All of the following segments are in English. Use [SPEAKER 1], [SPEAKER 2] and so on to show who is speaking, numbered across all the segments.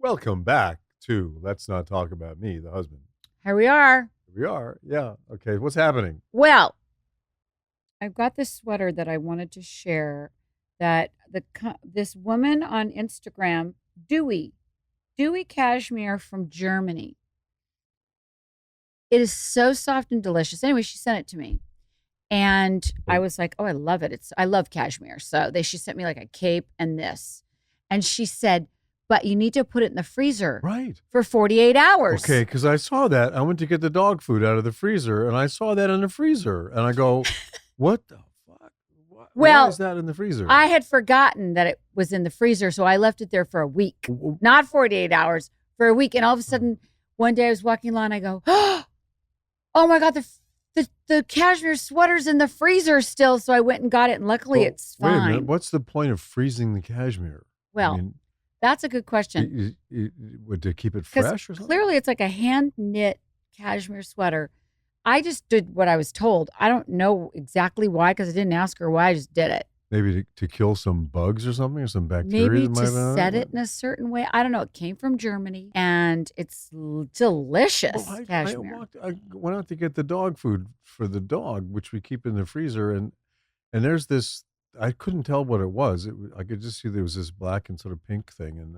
[SPEAKER 1] Welcome back to Let's Not Talk About Me, the husband.
[SPEAKER 2] Here we are.
[SPEAKER 1] Here we are. Yeah. Okay. What's happening?
[SPEAKER 2] Well, I've got this sweater that I wanted to share that this woman on Instagram, Dewey Cashmere from Germany. It is so soft and delicious. Anyway, she sent it to me. And I was like, oh, I love it. I love cashmere. So she sent me like a cape and this. And she said, but you need to put it in the freezer for 48 hours.
[SPEAKER 1] Okay, because I saw that. I went to get the dog food out of the freezer, and I saw that in the freezer. And I go, what the fuck? Why is that in the freezer?
[SPEAKER 2] I had forgotten that it was in the freezer, so I left it there for a week. Not 48 hours, for a week. And all of a sudden, one day I was walking along, I go, oh my God, the cashmere sweater's in the freezer still. So I went and got it, and luckily it's fine.
[SPEAKER 1] Wait a minute. What's the point of freezing the cashmere?
[SPEAKER 2] Well, that's a good question.
[SPEAKER 1] To keep it fresh or something?
[SPEAKER 2] Clearly it's like a hand-knit cashmere sweater. I just did what I was told. I don't know exactly why, because I didn't ask her why. I just did it.
[SPEAKER 1] Maybe to kill some bugs or something, or some bacteria?
[SPEAKER 2] Maybe to set it in a certain way. I don't know. It came from Germany, and it's delicious. Cashmere.
[SPEAKER 1] I went out to get the dog food for the dog, which we keep in the freezer, and there's this. I couldn't tell what it was. I could just see there was this black and sort of pink thing, and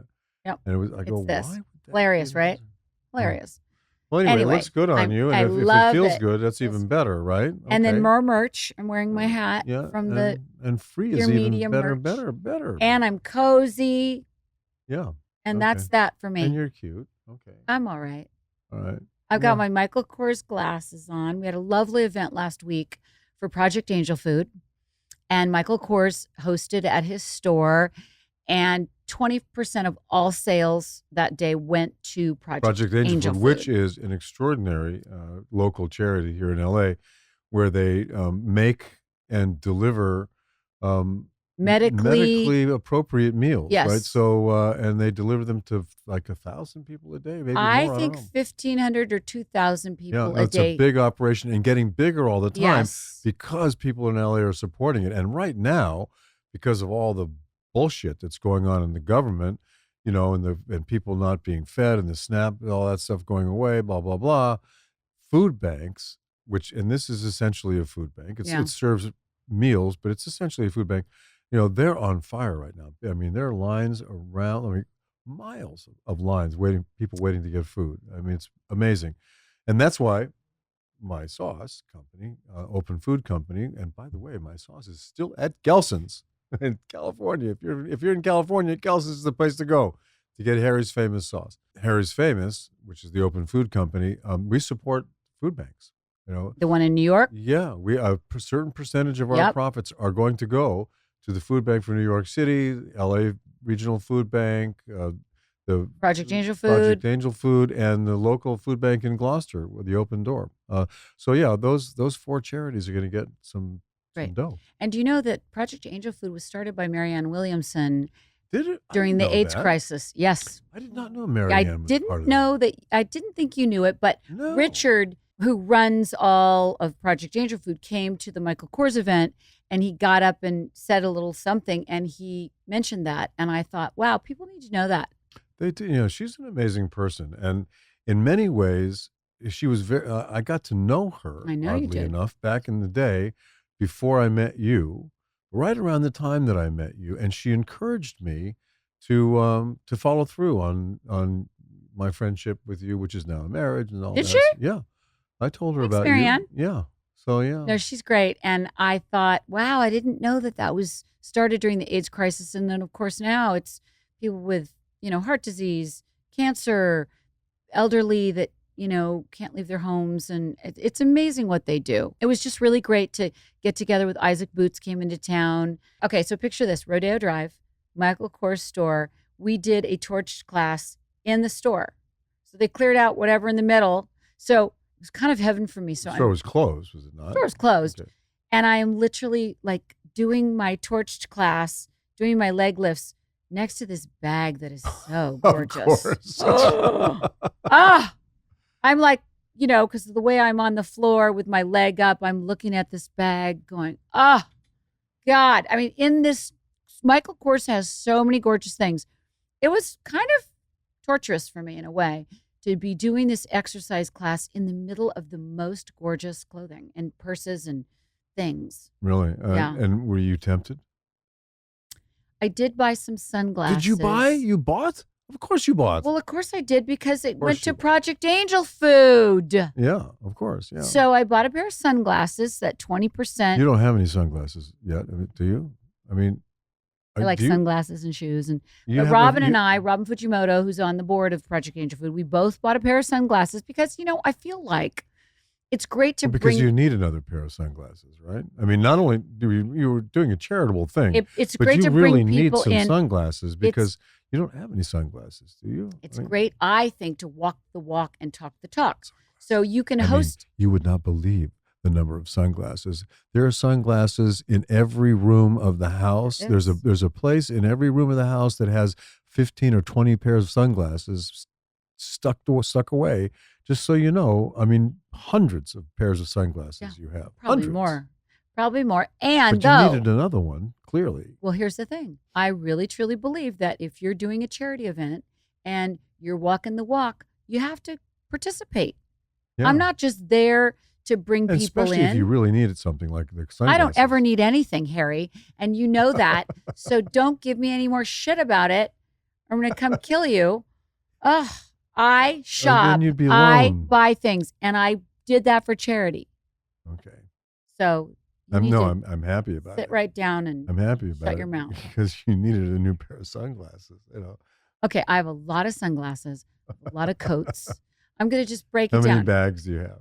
[SPEAKER 1] it was. I go,
[SPEAKER 2] this.
[SPEAKER 1] Why?
[SPEAKER 2] Hilarious, right? Hilarious.
[SPEAKER 1] Well, anyway, it looks good on you, and if it feels good, that's even better, right? Okay.
[SPEAKER 2] And then more merch. I'm wearing my hat from
[SPEAKER 1] and free is even better, better.
[SPEAKER 2] And I'm cozy.
[SPEAKER 1] Yeah.
[SPEAKER 2] And that's that for me.
[SPEAKER 1] And you're cute. Okay.
[SPEAKER 2] I'm all right.
[SPEAKER 1] All right.
[SPEAKER 2] I've got my Michael Kors glasses on. We had a lovely event last week for Project Angel Food. And Michael Kors hosted at his store, and 20% of all sales that day went to Project Angel Food,
[SPEAKER 1] which is an extraordinary local charity here in LA, where they make and deliver medically appropriate meals.
[SPEAKER 2] Yes.
[SPEAKER 1] Right. So and they deliver them to like 1,000 people a day, maybe more.
[SPEAKER 2] I think 1,500 or 2,000 people a day.
[SPEAKER 1] It's a big operation and getting bigger all the time because people in LA are supporting it. And right now, because of all the bullshit that's going on in the government, and people not being fed, and the SNAP, all that stuff going away, blah blah blah. Food banks, and this is essentially a food bank. It serves meals, but it's essentially a food bank. They're on fire right now. I mean, there are lines around. Miles of lines people waiting to get food. I mean, it's amazing, and that's why my sauce company, Open Food Company, and by the way, my sauce is still at Gelson's in California. If you're in California, Gelson's is the place to go to get Harry's Famous sauce. Harry's Famous, which is the Open Food Company, we support food banks.
[SPEAKER 2] The one in New York.
[SPEAKER 1] Yeah, a certain percentage of our profits are going to go to the food bank for New York City, LA Regional Food Bank, the
[SPEAKER 2] Project Angel Food,
[SPEAKER 1] and the local food bank in Gloucester with the Open Door. So yeah, those four charities are going to get some dough.
[SPEAKER 2] And do you know that Project Angel Food was started by Marianne Williamson?
[SPEAKER 1] Did it?
[SPEAKER 2] During the AIDS crisis? Yes.
[SPEAKER 1] I did not know Marianne was part of
[SPEAKER 2] that. I didn't think you knew it, but Richard, who runs all of Project Angel Food, came to the Michael Kors event, and he got up and said a little something, and he mentioned that. And I thought, wow, people need to know that.
[SPEAKER 1] They do. She's an amazing person. And in many ways, she was I got to know her, oddly enough, back in the day before I met you, right around the time that I met you. And she encouraged me to follow through on my friendship with you, which is now a marriage and all that.
[SPEAKER 2] Did she?
[SPEAKER 1] Yeah. I told her about
[SPEAKER 2] Marianne.
[SPEAKER 1] you. Yeah. So, yeah.
[SPEAKER 2] No, she's great. And I thought, wow, I didn't know that was started during the AIDS crisis. And then, of course, now it's people with, heart disease, cancer, elderly that, can't leave their homes. And it's amazing what they do. It was just really great to get together with Isaac Boots, came into town. Okay, so picture this, Rodeo Drive, Michael Kors store. We did a torch class in the store. So they cleared out whatever in the middle. So it was kind of heaven for me. So
[SPEAKER 1] the store was closed, was it not?
[SPEAKER 2] The store was closed. Okay. And I am literally like doing my torched class, doing my leg lifts next to this bag that is so gorgeous.
[SPEAKER 1] Of
[SPEAKER 2] course. I'm like, because of the way I'm on the floor with my leg up, I'm looking at this bag going, God. I mean, Michael Kors has so many gorgeous things. It was kind of torturous for me in a way to be doing this exercise class in the middle of the most gorgeous clothing and purses and things.
[SPEAKER 1] Really?
[SPEAKER 2] Yeah.
[SPEAKER 1] And were you tempted?
[SPEAKER 2] I did buy some sunglasses.
[SPEAKER 1] Did you buy? You bought? Of course you bought.
[SPEAKER 2] Well, of course I did because it went to Project Angel Food.
[SPEAKER 1] Yeah, of course. Yeah.
[SPEAKER 2] So I bought a pair of sunglasses that 20%.
[SPEAKER 1] You don't have any sunglasses yet, do you? I mean,
[SPEAKER 2] I like sunglasses and shoes. And Robin Fujimoto, who's on the board of Project Angel Food, we both bought a pair of sunglasses because, I feel like it's great to
[SPEAKER 1] because you need another pair of sunglasses, right? I mean, not only do you were doing a charitable thing,
[SPEAKER 2] it's
[SPEAKER 1] but
[SPEAKER 2] great
[SPEAKER 1] you
[SPEAKER 2] to
[SPEAKER 1] really
[SPEAKER 2] bring
[SPEAKER 1] need
[SPEAKER 2] people
[SPEAKER 1] some
[SPEAKER 2] in.
[SPEAKER 1] sunglasses because you don't have any sunglasses, do you?
[SPEAKER 2] It's great, I think, to walk the walk and talk the talk. So you can host.
[SPEAKER 1] You would not believe the number of sunglasses. There are sunglasses in every room of the house. There's a place in every room of the house that has 15 or 20 pairs of sunglasses stuck away. Just so you know, I mean, hundreds of pairs of sunglasses you have.
[SPEAKER 2] Probably more. And
[SPEAKER 1] but you needed another one, clearly.
[SPEAKER 2] Well, here's the thing. I really, truly believe that if you're doing a charity event and you're walking the walk, you have to participate. Yeah. I'm not just there to bring people
[SPEAKER 1] especially
[SPEAKER 2] in.
[SPEAKER 1] If you really needed something like the sunglasses.
[SPEAKER 2] I don't ever need anything, Harry, and you know that. So don't give me any more shit about it. I'm going to come kill you. Ugh. I shop.
[SPEAKER 1] Then you'd be
[SPEAKER 2] I
[SPEAKER 1] alone.
[SPEAKER 2] buy things, and I did that for charity.
[SPEAKER 1] Okay.
[SPEAKER 2] So
[SPEAKER 1] I'm happy about it.
[SPEAKER 2] Sit right down and
[SPEAKER 1] I'm happy about
[SPEAKER 2] shut your mouth
[SPEAKER 1] because you needed a new pair of sunglasses.
[SPEAKER 2] Okay, I have a lot of sunglasses, a lot of coats. I'm gonna just break it down.
[SPEAKER 1] How many bags do you have?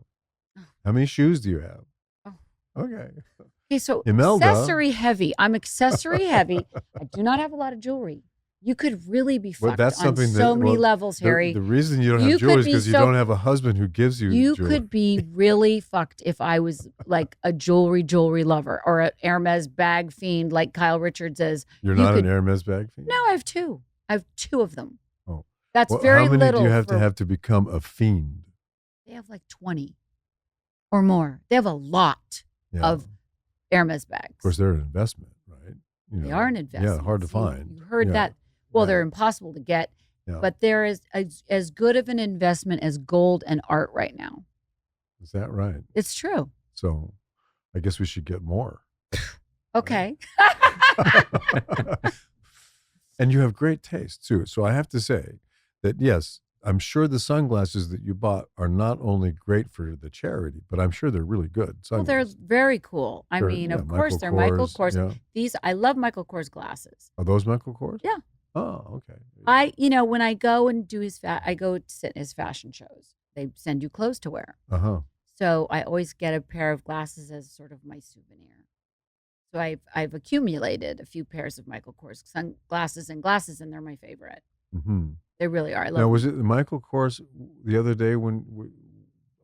[SPEAKER 1] How many shoes do you have?
[SPEAKER 2] Oh.
[SPEAKER 1] Okay,
[SPEAKER 2] so
[SPEAKER 1] Imelda.
[SPEAKER 2] Accessory heavy. I'm accessory heavy. I do not have a lot of jewelry. You could really be fucked on so many levels, Harry.
[SPEAKER 1] The reason you don't have jewelry is because you don't have a husband who gives you jewelry.
[SPEAKER 2] You could be really fucked if I was like a jewelry lover or an Hermes bag fiend like Kyle Richards is.
[SPEAKER 1] You're not an Hermes bag fiend?
[SPEAKER 2] No, I have two. I have two of them.
[SPEAKER 1] Oh.
[SPEAKER 2] That's very little.
[SPEAKER 1] How many do you have to become a fiend?
[SPEAKER 2] They have like 20 or more. They have a lot of Hermes bags.
[SPEAKER 1] Of course, they're an investment, right?
[SPEAKER 2] They are an investment.
[SPEAKER 1] Yeah, hard to find.
[SPEAKER 2] You heard that. Well, they're impossible to get, but there is as good of an investment as gold and art right now.
[SPEAKER 1] Is that right?
[SPEAKER 2] It's true.
[SPEAKER 1] So I guess we should get more.
[SPEAKER 2] Okay.
[SPEAKER 1] And you have great taste, too. So I have to say that, yes, I'm sure the sunglasses that you bought are not only great for the charity, but I'm sure they're really good sunglasses.
[SPEAKER 2] Well, they're very cool. I mean, of course, they're Michael Kors. Yeah. I love Michael Kors glasses.
[SPEAKER 1] Are those Michael Kors?
[SPEAKER 2] Yeah.
[SPEAKER 1] Oh, okay.
[SPEAKER 2] When I go and do I go to sit in his fashion shows. They send you clothes to wear. So I always get a pair of glasses as sort of my souvenir. So I've accumulated a few pairs of Michael Kors sunglasses and glasses, and they're my favorite. Mm-hmm. They really are. I love them.
[SPEAKER 1] Was it Michael Kors the other day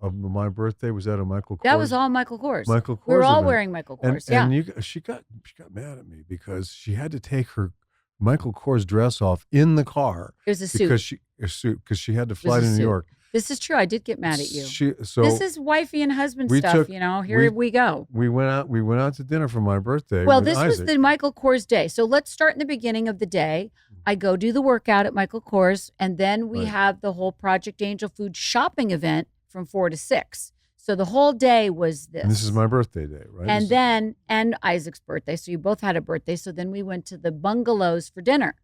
[SPEAKER 1] of my birthday? Was that a Michael Kors?
[SPEAKER 2] That was all Michael Kors.
[SPEAKER 1] Michael Kors.
[SPEAKER 2] We were all wearing Michael Kors.
[SPEAKER 1] And she got mad at me because she had to take her Michael Kors dress off in the car.
[SPEAKER 2] It was a suit.
[SPEAKER 1] Because she had to fly to New York.
[SPEAKER 2] This is true. I did get mad at you. This is wifey and husband stuff. Here we go.
[SPEAKER 1] We went out to dinner for my birthday.
[SPEAKER 2] Well, this was the Michael Kors day. So let's start in the beginning of the day. I go do the workout at Michael Kors, and then we have the whole Project Angel Food shopping event from 4 to 6. So the whole day was this.
[SPEAKER 1] And this is my birthday day, right?
[SPEAKER 2] And Isaac's birthday. So you both had a birthday. So then we went to the bungalows for dinner.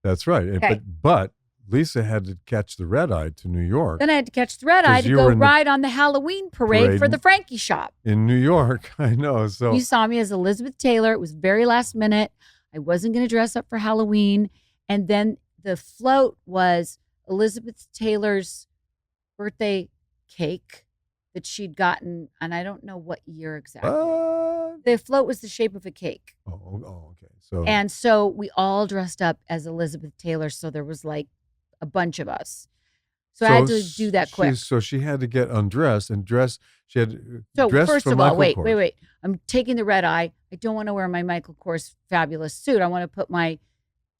[SPEAKER 1] That's right. Okay. But Lisa had to catch the red eye to New York.
[SPEAKER 2] Then I had to catch the red eye to go ride on the Halloween parade for the Frankie shop.
[SPEAKER 1] In New York, I know. So
[SPEAKER 2] you saw me as Elizabeth Taylor. It was very last minute. I wasn't going to dress up for Halloween. And then the float was Elizabeth Taylor's birthday cake that she'd gotten, and I don't know what year exactly. The float was the shape of a cake.
[SPEAKER 1] Oh, okay.
[SPEAKER 2] So we all dressed up as Elizabeth Taylor, so there was like a bunch of us. So I had to do that quick.
[SPEAKER 1] So she had to get undressed and dress. She had
[SPEAKER 2] so
[SPEAKER 1] dress
[SPEAKER 2] first
[SPEAKER 1] for
[SPEAKER 2] of all,
[SPEAKER 1] Michael
[SPEAKER 2] wait.
[SPEAKER 1] Kors.
[SPEAKER 2] I'm taking the red eye. I don't want to wear my Michael Kors fabulous suit. I want to put my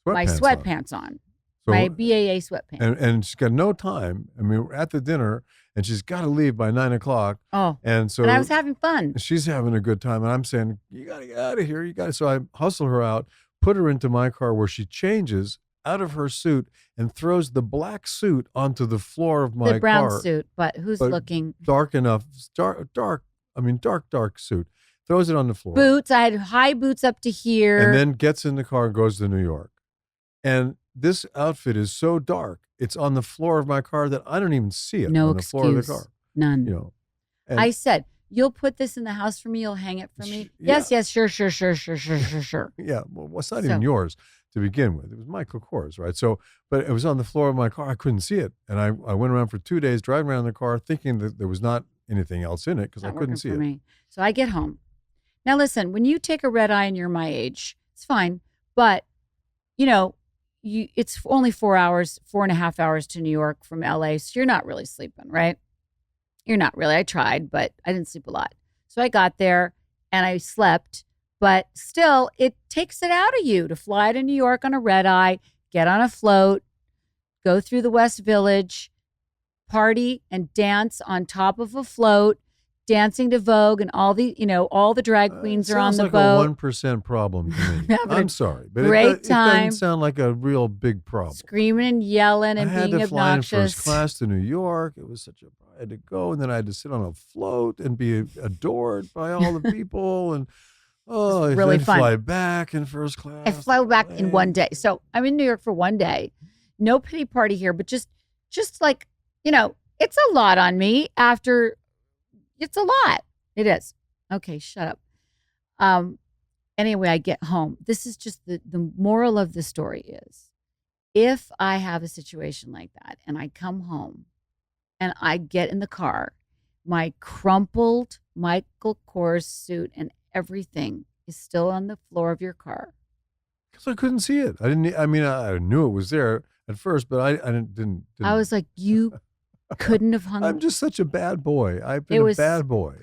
[SPEAKER 2] sweatpants on. So, my BAA sweatpants.
[SPEAKER 1] And she's got no time. I mean, we're at the dinner, and she's got to leave by 9:00.
[SPEAKER 2] Oh,
[SPEAKER 1] and
[SPEAKER 2] I was having fun.
[SPEAKER 1] She's having a good time, and I'm saying, "You got to get out of here. You got to." So I hustle her out, put her into my car, where she changes out of her suit and throws the black suit onto the floor of my
[SPEAKER 2] The brown
[SPEAKER 1] car.
[SPEAKER 2] suit, but who's looking?
[SPEAKER 1] Dark enough, dark suit. Throws it on the floor.
[SPEAKER 2] Boots. I had high boots up to here.
[SPEAKER 1] And then gets in the car and goes to New York. And this outfit is so dark. It's on the floor of my car that I don't even see it on the floor of the car.
[SPEAKER 2] None.
[SPEAKER 1] You know,
[SPEAKER 2] I said, you'll put this in the house for me. You'll hang it for me.
[SPEAKER 1] Yeah.
[SPEAKER 2] Yes. Sure.
[SPEAKER 1] Yeah. Well, it's not even yours to begin with. It was Michael Kors, right? So, but it was on the floor of my car. I couldn't see it. And I went around for 2 days driving around the car thinking that there was not anything else in it because I couldn't see it.
[SPEAKER 2] Me. So I get home. Now, listen, when you take a red eye and you're my age, it's fine. But, you know, it's only 4.5 hours to New York from LA. So you're not really sleeping, right? You're not really. I tried, but I didn't sleep a lot. So I got there and I slept. But still, it takes it out of you to fly to New York on a red eye, get on a float, go through the West Village, party and dance on top of a float, dancing to Vogue, and all the drag queens are on the boat.
[SPEAKER 1] Sounds like a 1% problem to me. I'm sorry, but it doesn't sound like a real big problem.
[SPEAKER 2] Screaming and yelling and being obnoxious.
[SPEAKER 1] I had to fly in first class to New York. It was I had to go, and then I had to sit on a float and be adored by all the people, and
[SPEAKER 2] really fun.
[SPEAKER 1] Fly back in first class.
[SPEAKER 2] I flew back in one day, so I'm in New York for one day. No pity party here, but just like, you know, it's a lot on me after. It's a lot. It is. Okay, shut up. Anyway, I get home. This is just the moral of the story is, if I have a situation like that and I come home and I get in the car, my crumpled Michael Kors suit and everything is still on the floor of your car.
[SPEAKER 1] Because I couldn't see it. I knew it was there at first, but I didn't.
[SPEAKER 2] I was like, you couldn't have hung.
[SPEAKER 1] I'm just such a bad boy. I've been a bad boy.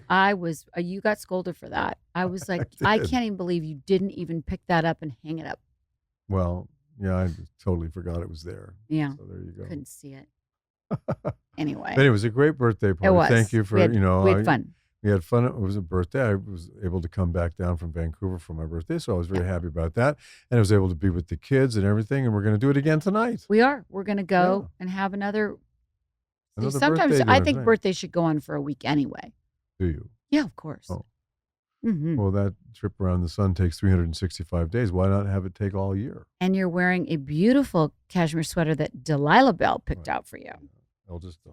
[SPEAKER 2] You got scolded for that. I was like, I can't even believe you didn't even pick that up and hang it up.
[SPEAKER 1] Well, yeah, I totally forgot it was there.
[SPEAKER 2] Yeah.
[SPEAKER 1] So there you go.
[SPEAKER 2] Couldn't see it. Anyway.
[SPEAKER 1] But it was a great birthday party.
[SPEAKER 2] It was.
[SPEAKER 1] Thank you for,
[SPEAKER 2] we had fun.
[SPEAKER 1] We had fun. It was a birthday. I was able to come back down from Vancouver for my birthday, so I was very happy about that. And I was able to be with the kids and everything, and we're going to do it again tonight.
[SPEAKER 2] We are. We're going to go and have another sometimes I think birthdays should go on for a week anyway.
[SPEAKER 1] Do you?
[SPEAKER 2] Yeah, of course.
[SPEAKER 1] Oh.
[SPEAKER 2] Mm-hmm.
[SPEAKER 1] Well, that trip around the sun takes 365 days. Why not have it take all year?
[SPEAKER 2] And you're wearing a beautiful cashmere sweater that Delilah Bell picked out for you.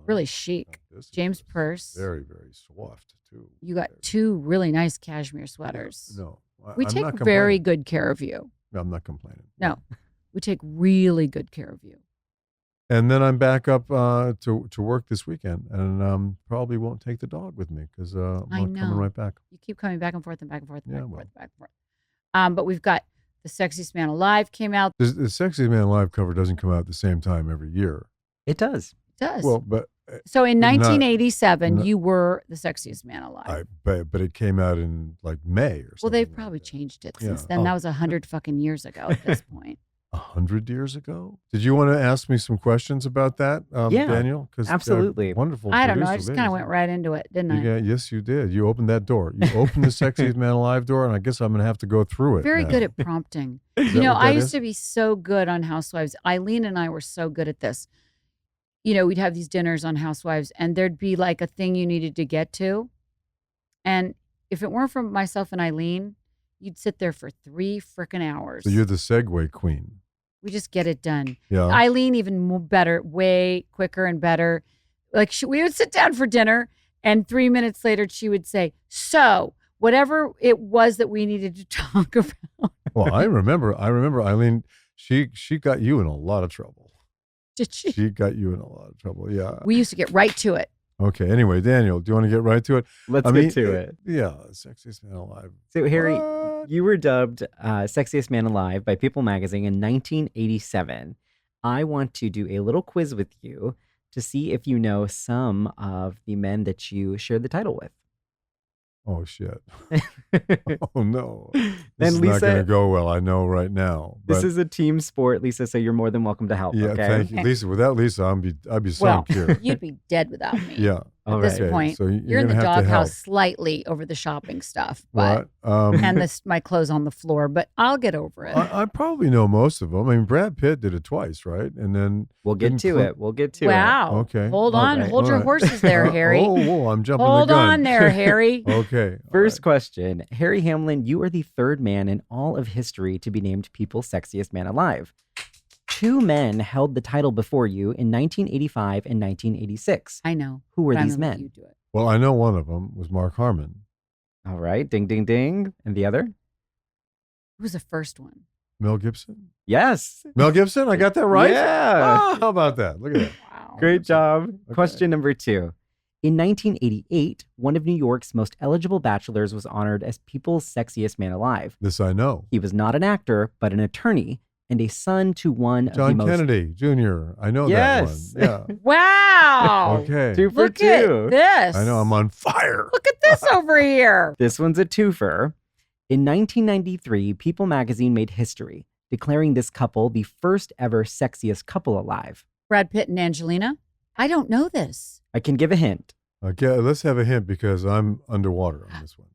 [SPEAKER 2] Really chic. James Purse.
[SPEAKER 1] Very, very soft, too.
[SPEAKER 2] You got two really nice cashmere sweaters.
[SPEAKER 1] No.
[SPEAKER 2] We take very good care of you.
[SPEAKER 1] No, I'm not complaining.
[SPEAKER 2] No. We take really good care of you.
[SPEAKER 1] And then I'm back up to work this weekend, and probably won't take the dog with me because I'm coming right back.
[SPEAKER 2] You keep coming back and forth and back and forth and back and forth. But we've got The Sexiest Man Alive came out.
[SPEAKER 1] The Sexiest Man Alive cover doesn't come out at the same time every year.
[SPEAKER 3] It does.
[SPEAKER 2] It does.
[SPEAKER 1] Well, but
[SPEAKER 2] so in 1987, you were The Sexiest Man Alive.
[SPEAKER 1] But it came out in like May or something.
[SPEAKER 2] Well, they've probably changed it since then. That was 100 fucking years ago at this point.
[SPEAKER 1] 100 years ago? Did you want to ask me some questions about that, Daniel?
[SPEAKER 3] Absolutely.
[SPEAKER 1] Wonderful.
[SPEAKER 2] I don't know. I just kind of went right into it, didn't I?
[SPEAKER 1] Yeah, yes, you did. You opened that door. You opened the Sexiest Man Alive door, and I guess I'm going to have to go through it.
[SPEAKER 2] Very good at prompting. You know, I used to be so good on Housewives. Eileen and I were so good at this. You know, we'd have these dinners on Housewives, and there'd be like a thing you needed to get to. And if it weren't for myself and Eileen, you'd sit there for 3 frickin' hours.
[SPEAKER 1] So you're the segue queen.
[SPEAKER 2] We just get it done.
[SPEAKER 1] Yeah.
[SPEAKER 2] Eileen even better, way quicker and better. Like we would sit down for dinner, and 3 minutes later she would say, "So whatever it was that we needed to talk about."
[SPEAKER 1] Well, I remember Eileen. She got you in a lot of trouble.
[SPEAKER 2] Did she?
[SPEAKER 1] She got you in a lot of trouble. Yeah.
[SPEAKER 2] We used to get right to it.
[SPEAKER 1] Okay. Anyway, Daniel, do you want to get right to it?
[SPEAKER 3] Let's get to it.
[SPEAKER 1] Yeah. Sexiest Man Alive.
[SPEAKER 3] So, Harry, you were dubbed Sexiest Man Alive by People magazine in 1987. I want to do a little quiz with you to see if you know some of the men that you shared the title with.
[SPEAKER 1] Oh, shit. Oh, no. This
[SPEAKER 3] and
[SPEAKER 1] is
[SPEAKER 3] Lisa,
[SPEAKER 1] not going to go well, I know right now.
[SPEAKER 3] This is a team sport, Lisa, so you're more than welcome to help.
[SPEAKER 1] Yeah,
[SPEAKER 3] okay?
[SPEAKER 1] thank you. Lisa, without Lisa, I'd be sunk here.
[SPEAKER 2] You'd be dead without me.
[SPEAKER 1] Yeah.
[SPEAKER 3] All
[SPEAKER 2] at this
[SPEAKER 3] right.
[SPEAKER 2] point.
[SPEAKER 1] So
[SPEAKER 2] You're in the
[SPEAKER 1] gonna have to help.
[SPEAKER 2] doghouse slightly over the shopping stuff, but
[SPEAKER 1] What?
[SPEAKER 2] and my clothes on the floor, but I'll get over it.
[SPEAKER 1] I probably know most of them. I mean, Brad Pitt did it twice, right? And then
[SPEAKER 3] We'll get to it. We'll get to it.
[SPEAKER 2] Wow.
[SPEAKER 1] Okay.
[SPEAKER 2] Hold
[SPEAKER 1] All
[SPEAKER 2] on.
[SPEAKER 3] right.
[SPEAKER 2] Hold
[SPEAKER 1] All
[SPEAKER 2] your
[SPEAKER 1] right.
[SPEAKER 2] horses there, Harry.
[SPEAKER 1] Oh, I'm jumping
[SPEAKER 2] Hold
[SPEAKER 1] the gun.
[SPEAKER 2] on there, Harry.
[SPEAKER 1] Okay. all
[SPEAKER 3] First
[SPEAKER 1] right.
[SPEAKER 3] question. Harry Hamlin, you are the third man in all of history to be named People's Sexiest Man Alive. 2 men held the title before you in 1985 and 1986.
[SPEAKER 2] I know.
[SPEAKER 3] Who were
[SPEAKER 2] but I'm
[SPEAKER 3] these
[SPEAKER 2] gonna let
[SPEAKER 3] men?
[SPEAKER 2] You do it.
[SPEAKER 1] Well, I know one of them was Mark Harmon.
[SPEAKER 3] All right. Ding, ding, ding. And the other?
[SPEAKER 2] Who was the first one?
[SPEAKER 1] Mel Gibson.
[SPEAKER 3] Yes.
[SPEAKER 1] Mel Gibson. I got that right.
[SPEAKER 3] Yeah.
[SPEAKER 1] Oh, how about that? Look at that.
[SPEAKER 2] Wow.
[SPEAKER 3] Great job.
[SPEAKER 1] Okay.
[SPEAKER 3] Question number 2. In 1988, one of New York's most eligible bachelors was honored as People's Sexiest Man Alive.
[SPEAKER 1] This I know.
[SPEAKER 3] He was not an actor, but an attorney and a son to one of the
[SPEAKER 1] John
[SPEAKER 3] most...
[SPEAKER 1] Kennedy Jr. I know
[SPEAKER 3] Yes.
[SPEAKER 1] that one.
[SPEAKER 2] Wow.
[SPEAKER 1] Yeah. Okay.
[SPEAKER 3] 2 for
[SPEAKER 2] Look
[SPEAKER 3] 2.
[SPEAKER 2] at this.
[SPEAKER 1] I know. I'm on fire.
[SPEAKER 2] Look at this over here.
[SPEAKER 3] This one's a twofer. In 1993, People magazine made history, declaring this couple the first ever sexiest couple alive.
[SPEAKER 2] Brad Pitt and Angelina. I don't know this.
[SPEAKER 3] I can give a hint.
[SPEAKER 1] Okay. Let's have a hint because I'm underwater on this one.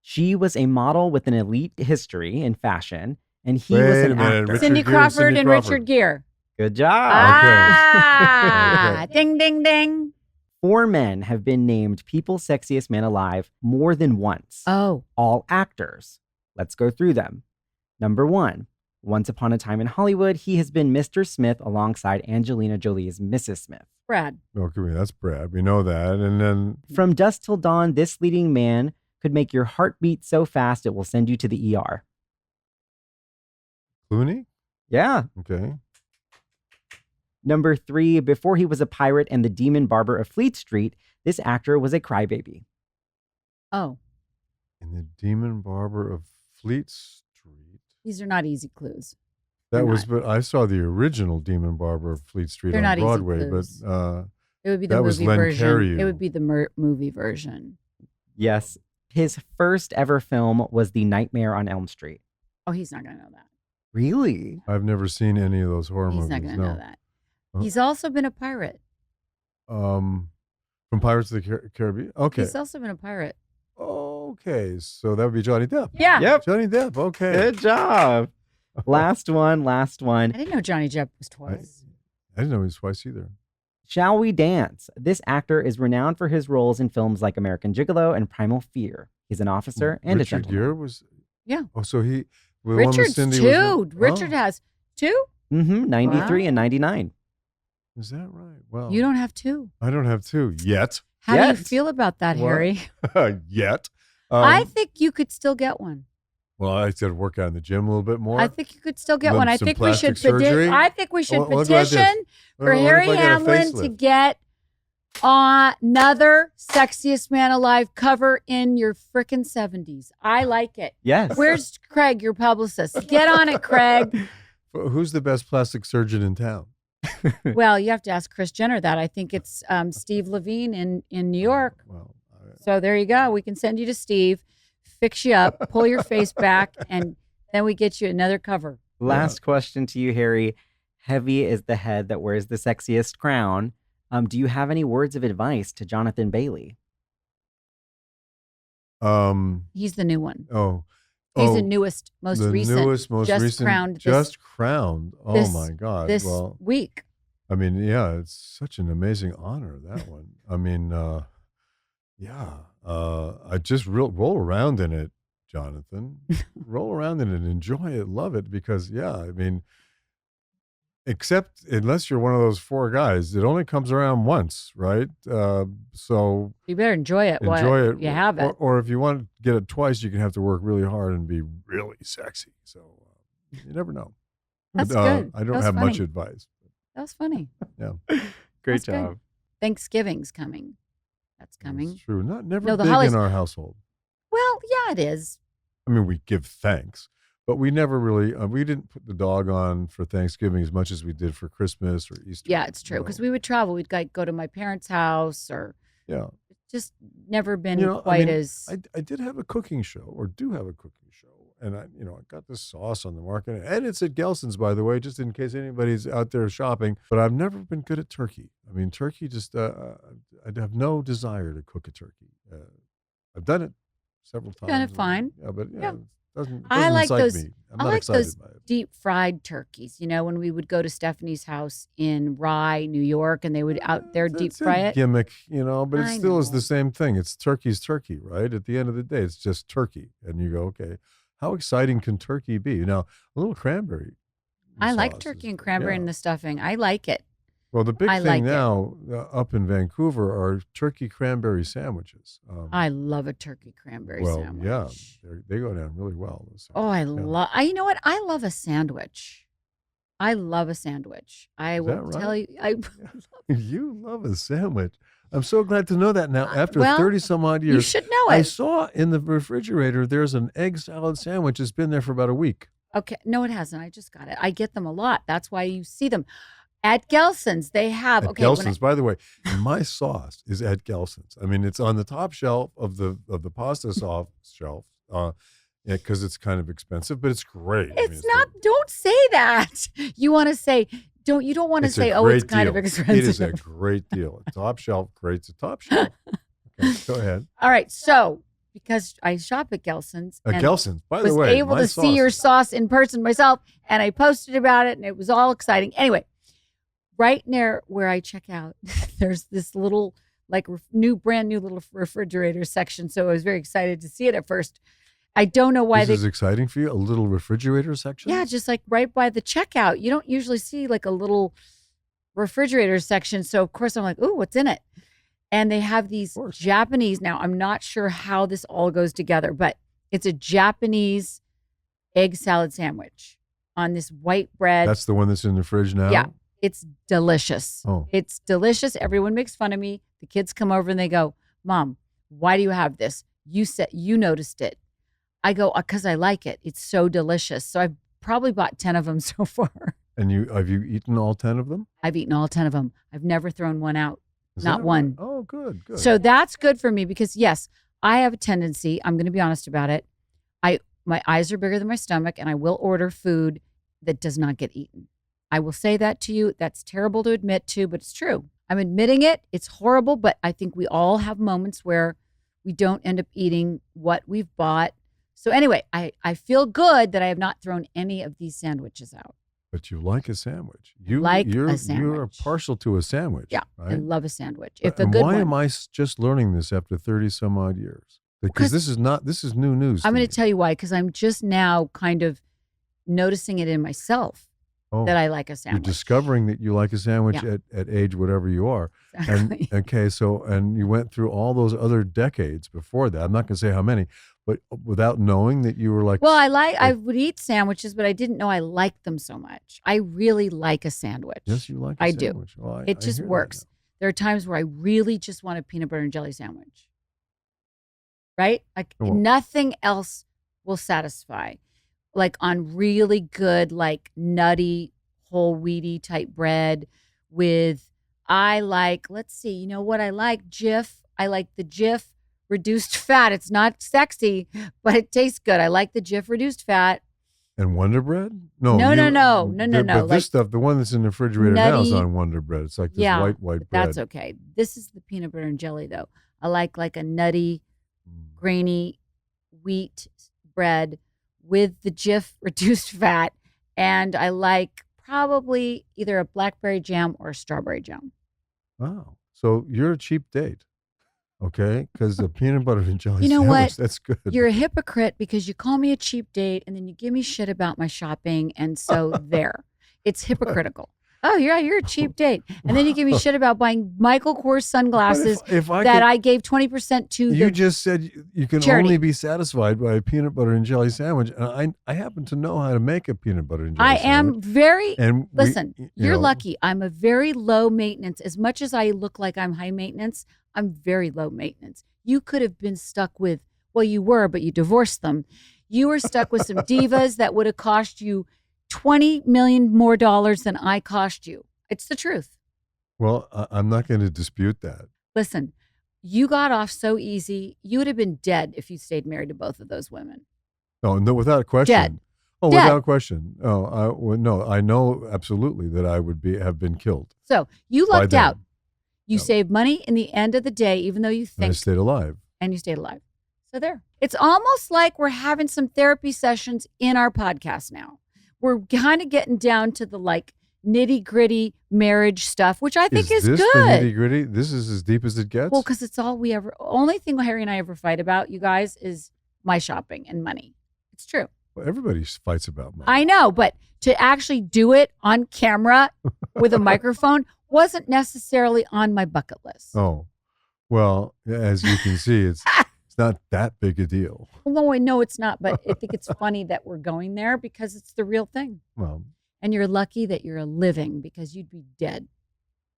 [SPEAKER 3] She was a model with an elite history in fashion, and he
[SPEAKER 1] Wait
[SPEAKER 3] was
[SPEAKER 1] a
[SPEAKER 3] an
[SPEAKER 1] minute,
[SPEAKER 3] actor.
[SPEAKER 1] Richard
[SPEAKER 2] Cindy
[SPEAKER 1] Gere,
[SPEAKER 2] Crawford
[SPEAKER 1] Cindy
[SPEAKER 2] and
[SPEAKER 1] Crawford.
[SPEAKER 2] Richard Gere.
[SPEAKER 3] Good job.
[SPEAKER 2] Ah,
[SPEAKER 1] Okay.
[SPEAKER 2] ding, ding, ding.
[SPEAKER 3] 4 men have been named People's Sexiest Man Alive more than once.
[SPEAKER 2] Oh,
[SPEAKER 3] All actors. Let's go through them. Number 1. Once upon a time in Hollywood, he has been Mr. Smith alongside Angelina Jolie as Mrs. Smith.
[SPEAKER 2] Brad.
[SPEAKER 1] Okay, that's Brad. We know that. And then
[SPEAKER 3] From dusk till dawn, this leading man could make your heart beat so fast it will send you to the ER.
[SPEAKER 1] Clooney.
[SPEAKER 3] Yeah.
[SPEAKER 1] Okay.
[SPEAKER 3] Number 3, before he was a pirate and the demon barber of Fleet Street, this actor was a crybaby.
[SPEAKER 2] Oh,
[SPEAKER 1] And the Demon Barber of Fleet Street.
[SPEAKER 2] these are not easy clues.
[SPEAKER 1] That
[SPEAKER 2] They're
[SPEAKER 1] was,
[SPEAKER 2] not.
[SPEAKER 1] but I saw the original Demon Barber of Fleet Street
[SPEAKER 2] They're
[SPEAKER 1] on
[SPEAKER 2] not easy
[SPEAKER 1] Broadway.
[SPEAKER 2] clues.
[SPEAKER 1] But
[SPEAKER 2] It would be the
[SPEAKER 1] That was
[SPEAKER 2] movie
[SPEAKER 1] Len
[SPEAKER 2] version.
[SPEAKER 1] Cariou.
[SPEAKER 2] It would be the movie version.
[SPEAKER 3] Yes. His first ever film was The Nightmare on Elm Street.
[SPEAKER 2] Oh, he's not going to know that.
[SPEAKER 3] Really?
[SPEAKER 1] I've never seen any of those horror
[SPEAKER 2] He's
[SPEAKER 1] movies.
[SPEAKER 2] not going to
[SPEAKER 1] no.
[SPEAKER 2] know that.
[SPEAKER 1] Huh?
[SPEAKER 2] He's also been a pirate.
[SPEAKER 1] From Pirates of the Caribbean. Okay.
[SPEAKER 2] He's also been a pirate.
[SPEAKER 1] Okay. So that would be Johnny Depp.
[SPEAKER 2] Yeah.
[SPEAKER 3] Yep.
[SPEAKER 1] Johnny Depp. Okay.
[SPEAKER 3] Good job. Last one.
[SPEAKER 2] I didn't know Johnny Depp was twice.
[SPEAKER 1] I didn't know he was twice either.
[SPEAKER 3] Shall We Dance? This actor is renowned for his roles in films like American Gigolo and Primal Fear. He's an officer and
[SPEAKER 1] Richard
[SPEAKER 3] a gentleman.
[SPEAKER 1] Gere was.
[SPEAKER 2] Yeah.
[SPEAKER 1] Oh, so he. The one with
[SPEAKER 2] Richard's
[SPEAKER 1] Cindy
[SPEAKER 2] two.
[SPEAKER 1] was
[SPEAKER 2] Richard has 2?
[SPEAKER 3] 93
[SPEAKER 2] Wow.
[SPEAKER 3] and 99.
[SPEAKER 1] Is that right? Well,
[SPEAKER 2] You don't have 2.
[SPEAKER 1] I don't have 2 yet.
[SPEAKER 2] How do
[SPEAKER 3] Yes.
[SPEAKER 2] you feel about that,
[SPEAKER 1] What?
[SPEAKER 2] Harry?
[SPEAKER 1] Yet.
[SPEAKER 2] I think you could still get one.
[SPEAKER 1] Well, I said work out in the gym a little bit more.
[SPEAKER 2] I think you could still get
[SPEAKER 1] Then
[SPEAKER 2] one. I
[SPEAKER 1] some
[SPEAKER 2] think we should
[SPEAKER 1] plastic surgery?
[SPEAKER 2] I think we should
[SPEAKER 1] What about this?
[SPEAKER 2] petition for
[SPEAKER 1] What if
[SPEAKER 2] Harry
[SPEAKER 1] I get a
[SPEAKER 2] Hamlin to
[SPEAKER 1] facelift?
[SPEAKER 2] get another Sexiest Man Alive cover in your frickin' 70s. I like it.
[SPEAKER 3] Yes.
[SPEAKER 2] Where's Craig, your publicist? Get on it, Craig.
[SPEAKER 1] Who's the best plastic surgeon in town?
[SPEAKER 2] Well, you have to ask Kris Jenner that. I think it's Steve Levine in New York.
[SPEAKER 1] Well,
[SPEAKER 2] So there you go. We can send you to Steve, fix you up, pull your face back, and then we get you another cover.
[SPEAKER 3] Last question to you, Harry. Heavy is the head that wears the sexiest crown. Do you have any words of advice to Johnathan Bailey?
[SPEAKER 2] He's the new one.
[SPEAKER 1] He's
[SPEAKER 2] the newest, most
[SPEAKER 1] the
[SPEAKER 2] recent.
[SPEAKER 1] newest, most
[SPEAKER 2] just
[SPEAKER 1] recent,
[SPEAKER 2] crowned
[SPEAKER 1] just crowned. Oh
[SPEAKER 2] this-
[SPEAKER 1] my God!
[SPEAKER 2] this
[SPEAKER 1] Well,
[SPEAKER 2] week.
[SPEAKER 1] I mean, yeah, it's such an amazing honor, that one. I mean, I just roll around in it, Jonathan. Roll around in it, enjoy it, love it, because, yeah, I mean, except unless you're one of those 4 guys, it only comes around once, right? So
[SPEAKER 2] You better enjoy it.
[SPEAKER 1] enjoy it.
[SPEAKER 2] You have it.
[SPEAKER 1] Or if you want to get it twice, you can have to work really hard and be really sexy. So you never know.
[SPEAKER 2] That's
[SPEAKER 1] But,
[SPEAKER 2] good.
[SPEAKER 1] I
[SPEAKER 2] That
[SPEAKER 1] don't
[SPEAKER 2] was
[SPEAKER 1] have much
[SPEAKER 2] funny.
[SPEAKER 1] advice.
[SPEAKER 2] That was funny.
[SPEAKER 3] Great
[SPEAKER 2] That's good.
[SPEAKER 3] job.
[SPEAKER 2] Thanksgiving's coming. That's coming.
[SPEAKER 1] It's true. Never
[SPEAKER 2] No, the
[SPEAKER 1] big
[SPEAKER 2] holidays-
[SPEAKER 1] in our household.
[SPEAKER 2] Well, yeah, it is.
[SPEAKER 1] I mean, we give thanks, but we never really, we didn't put the dog on for Thanksgiving as much as we did for Christmas or Easter.
[SPEAKER 2] Yeah, it's true. Because we would travel. We'd go to my parents' house or
[SPEAKER 1] Yeah.
[SPEAKER 2] just never been
[SPEAKER 1] You know, I
[SPEAKER 2] quite
[SPEAKER 1] mean,
[SPEAKER 2] as.
[SPEAKER 1] I did have a cooking show, or do have a cooking show. And I got this sauce on the market, and it's at Gelson's, by the way, just in case anybody's out there shopping. But I've never been good at turkey. I mean, turkey just, I I have no desire to cook a turkey. I've done it several times.
[SPEAKER 2] Done it fine.
[SPEAKER 1] Yeah, but
[SPEAKER 2] Yeah.
[SPEAKER 1] it doesn't
[SPEAKER 2] I like
[SPEAKER 1] excite
[SPEAKER 2] those.
[SPEAKER 1] me. I'm
[SPEAKER 2] I
[SPEAKER 1] not
[SPEAKER 2] like
[SPEAKER 1] excited
[SPEAKER 2] those
[SPEAKER 1] by it.
[SPEAKER 2] deep fried turkeys. When we would go to Stephanie's house in Rye, New York, and they would out there deep
[SPEAKER 1] It's
[SPEAKER 2] fry
[SPEAKER 1] a
[SPEAKER 2] it.
[SPEAKER 1] gimmick, but it
[SPEAKER 2] I
[SPEAKER 1] still is
[SPEAKER 2] know.
[SPEAKER 1] the same thing. It's turkey's turkey, right? At the end of the day, it's just turkey, and you go, okay, how exciting can turkey be? Now, a little cranberry.
[SPEAKER 2] I like
[SPEAKER 1] sauce
[SPEAKER 2] turkey
[SPEAKER 1] is
[SPEAKER 2] and
[SPEAKER 1] good.
[SPEAKER 2] cranberry
[SPEAKER 1] Yeah.
[SPEAKER 2] in the stuffing. I like it.
[SPEAKER 1] Well, the big
[SPEAKER 2] I
[SPEAKER 1] thing
[SPEAKER 2] like it.
[SPEAKER 1] now up in Vancouver are turkey cranberry sandwiches.
[SPEAKER 2] I love a turkey cranberry sandwich.
[SPEAKER 1] Yeah, they go down really well. Those
[SPEAKER 2] Oh, I
[SPEAKER 1] sandwiches. Yeah.
[SPEAKER 2] love. You know what? I love a sandwich. I love a sandwich. I
[SPEAKER 1] Is
[SPEAKER 2] will
[SPEAKER 1] that
[SPEAKER 2] tell
[SPEAKER 1] right?
[SPEAKER 2] you.
[SPEAKER 1] You love a sandwich. I'm so glad to know that now. After
[SPEAKER 2] well,
[SPEAKER 1] 30 some odd
[SPEAKER 2] You
[SPEAKER 1] years,
[SPEAKER 2] should know
[SPEAKER 1] I
[SPEAKER 2] it.
[SPEAKER 1] saw in the refrigerator there's an egg salad sandwich. It's been there for about a week.
[SPEAKER 2] Okay. No, it hasn't. I just got it. I get them a lot. That's why you see them. At Gelson's, they have.
[SPEAKER 1] At Gelson's, by the way, my sauce is at Gelson's. I mean, it's on the top shelf of the pasta sauce shelf because it's kind of expensive, but it's great.
[SPEAKER 2] It's not. Don't say that. You want to say. You don't want to say, oh, it's kind of expensive.
[SPEAKER 1] It is a great deal. Top shelf, great. It's a top shelf. Okay, go ahead.
[SPEAKER 2] All right. So, because I shop at Gelson's.
[SPEAKER 1] At Gelson's, by the way.
[SPEAKER 2] I was able to see your sauce in person myself, and I posted about it, and it was all exciting. Anyway, right near where I check out, there's this little, brand new little refrigerator section. So I was very excited to see it at first. I don't know why
[SPEAKER 1] this is exciting for you. A little refrigerator section.
[SPEAKER 2] Yeah, just like right by the checkout. You don't usually see like a little refrigerator section. So of course I'm like, ooh, what's in it? And they have these Japanese. Now I'm not sure how this all goes together, but it's a Japanese egg salad sandwich on this white bread.
[SPEAKER 1] That's the one that's in the fridge now.
[SPEAKER 2] Yeah, it's delicious.
[SPEAKER 1] Oh,
[SPEAKER 2] it's delicious. Everyone makes fun of me. The kids come over and they go, "Mom, why do you have this? You said you noticed it." I go, because I like it. It's so delicious. So I've probably bought 10 of them so far.
[SPEAKER 1] And have you eaten all 10 of them?
[SPEAKER 2] I've eaten all 10 of them. I've never thrown one out.
[SPEAKER 1] Is
[SPEAKER 2] Not
[SPEAKER 1] that
[SPEAKER 2] one.
[SPEAKER 1] Right? Oh, good.
[SPEAKER 2] So that's good for me because, yes, I have a tendency, I'm going to be honest about it. My eyes are bigger than my stomach, and I will order food that does not get eaten. I will say that to you. That's terrible to admit to, but it's true. I'm admitting it. It's horrible, but I think we all have moments where we don't end up eating what we've bought. So anyway, I feel good that I have not thrown any of these sandwiches out.
[SPEAKER 1] But you like a sandwich.
[SPEAKER 2] You're a sandwich.
[SPEAKER 1] You're partial to a sandwich.
[SPEAKER 2] Yeah,
[SPEAKER 1] right?
[SPEAKER 2] I love a sandwich.
[SPEAKER 1] Why am I just learning this after 30 some odd years? Because this is new news.
[SPEAKER 2] I'm going to tell you why. Because I'm just now kind of noticing it in myself that I like a sandwich.
[SPEAKER 1] You're discovering that you like a sandwich at age whatever you are.
[SPEAKER 2] Exactly.
[SPEAKER 1] And you went through all those other decades before that. I'm not going to say how many. But without knowing that you were like...
[SPEAKER 2] Well, I would eat sandwiches, but I didn't know I liked them so much. I really like a sandwich.
[SPEAKER 1] Yes, you like a sandwich.
[SPEAKER 2] I do.
[SPEAKER 1] Well,
[SPEAKER 2] it just works. There are times where I really just want a peanut butter and jelly sandwich. Right? Like nothing else will satisfy. Like on really good, like nutty, whole wheaty type bread with, let's see, you know what I like? Jif. I like the Jif reduced fat. It's not sexy, but it tastes good. I like the Jif reduced fat.
[SPEAKER 1] And Wonder Bread? No.
[SPEAKER 2] But
[SPEAKER 1] this stuff, the one that's in the refrigerator now is on Wonder Bread. It's like this white bread.
[SPEAKER 2] That's okay. This is the peanut butter and jelly, though. I like a nutty, grainy wheat bread with the Jif reduced fat. And I like probably either a blackberry jam or a strawberry jam.
[SPEAKER 1] Wow. So you're a cheap date. Okay, because the peanut butter and jelly
[SPEAKER 2] you know
[SPEAKER 1] sandwich,
[SPEAKER 2] what?
[SPEAKER 1] That's good.
[SPEAKER 2] You're a hypocrite because you call me a cheap date and then you give me shit about my shopping. And so there, it's hypocritical. Oh, you're a cheap date. And then you give me shit about buying Michael Kors sunglasses I gave 20% to
[SPEAKER 1] You just said you can
[SPEAKER 2] charity.
[SPEAKER 1] only be satisfied by a peanut butter and jelly sandwich. And I happen to know how to make a peanut butter and jelly sandwich.
[SPEAKER 2] Listen, you're lucky. I'm a very low maintenance. As much as I look like I'm high maintenance, I'm very low maintenance. You could have been stuck with, well, you were, but you divorced them. You were stuck with some divas that would have cost you $20 million more than I cost you. It's the truth.
[SPEAKER 1] Well, I'm not going to dispute that.
[SPEAKER 2] Listen, you got off so easy. You would have been dead if you stayed married to both of those women.
[SPEAKER 1] No, without question.
[SPEAKER 2] Dead.
[SPEAKER 1] Oh, dead. Without question. No, I know absolutely that I would have been killed.
[SPEAKER 2] So you lucked out. You save money in the end of the day, even though you think.
[SPEAKER 1] And I stayed alive.
[SPEAKER 2] And you stayed alive. So there. It's almost like we're having some therapy sessions in our podcast now. We're kind of getting down to the like nitty gritty marriage stuff, which I think is
[SPEAKER 1] this
[SPEAKER 2] good.
[SPEAKER 1] The nitty gritty? This is as deep as it gets?
[SPEAKER 2] Well, because it's all only thing Harry and I ever fight about, you guys, is my shopping and money. It's true.
[SPEAKER 1] Well, everybody fights about money.
[SPEAKER 2] I know, but to actually do it on camera with a microphone wasn't necessarily on my bucket list.
[SPEAKER 1] Oh, well, as you can see, it's not that big a deal.
[SPEAKER 2] Well, no, I know it's not, but I think it's funny that we're going there because it's the real thing.
[SPEAKER 1] Well,
[SPEAKER 2] and you're lucky that you're living because you'd be dead